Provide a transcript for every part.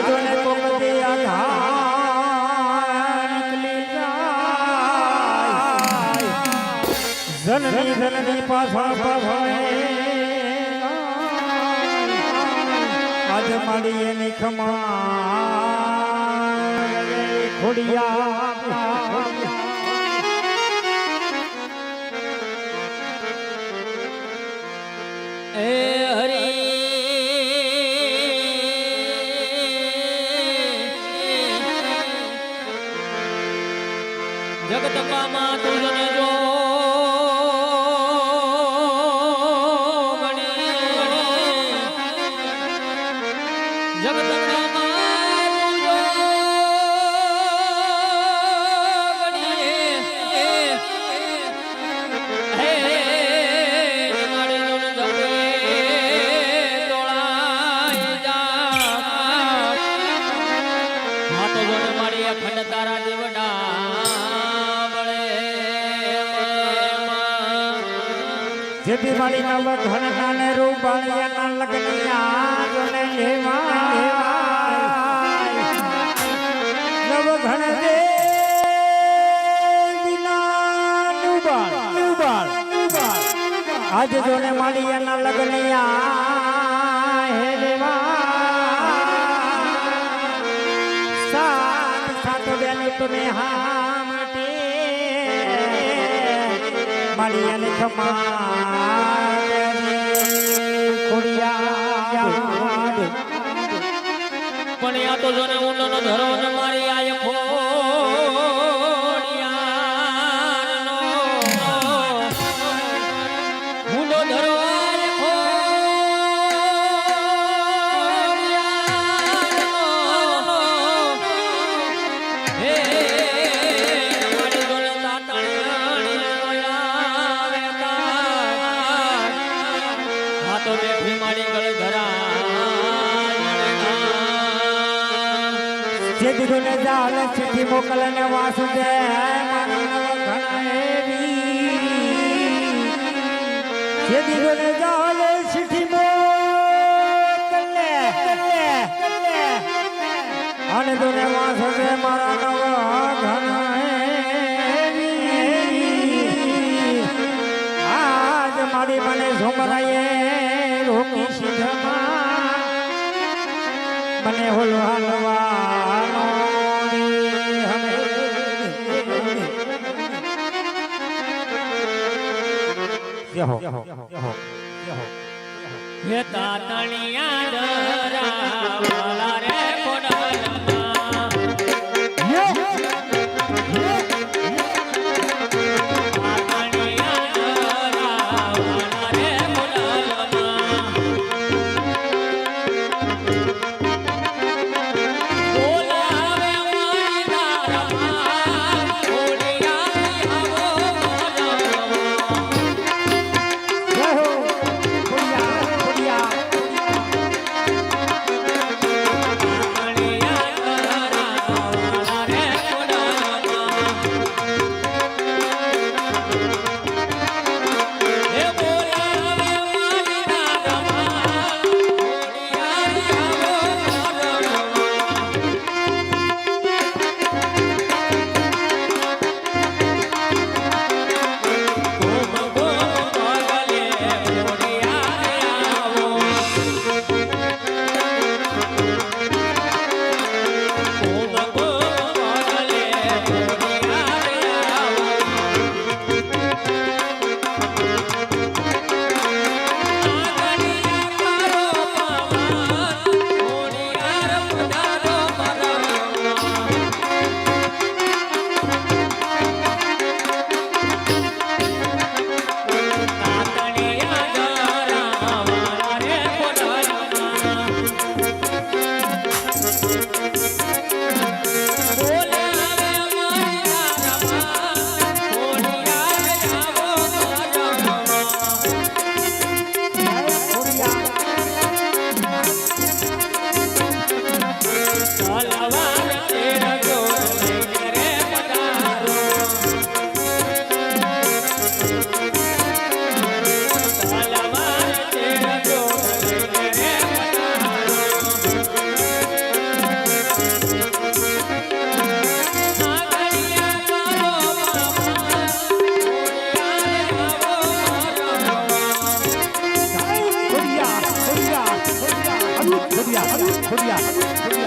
જોને કોકતે આઘાત નીકળી જાય જનની જનની પાછળ પહોળે આજ માડી એની ખમા ખોડિયા એ હરી જગતમાં તુજને જો જેથી મારી નવ ઘણના ને રૂપાળિયાના લગનિયા જોને લેવાય નવ ઘણ દે ઉબાળ આજ જોને માળિયાના લગનિયા હે લેવા સાત સાત બેન તમે હા માટે માળિયાને ખમા ખોડિયા પણ આ તો જોને ઊંડો નો ધરો ને મારી આય ખોડિયાનો ઊંડો ધરો આય ખોડિયાનો હે મારી જોને તાતણી આવે તા તો બેઠી મારી ગળ ધરા જે દીધુને જાલ ચિઠ્ઠી મોકલને વાસુદે ઘણા એવી જે દીધુને જાલ ચિઠ્ઠી મોકલે અને દુને વાસુદે મારા નવ ઘણા એવી આજ મારી મને ઝુમરાએ રોકી સીધમાં મને હોલો હાલવાનો હે તાતણિયા દરાવાલા રે કોડલમાં તાતણિયા દરાવાલા રે કોડલમાં બોલાવે મારી દારમાં ખોડિયા આવો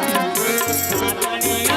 સાતણી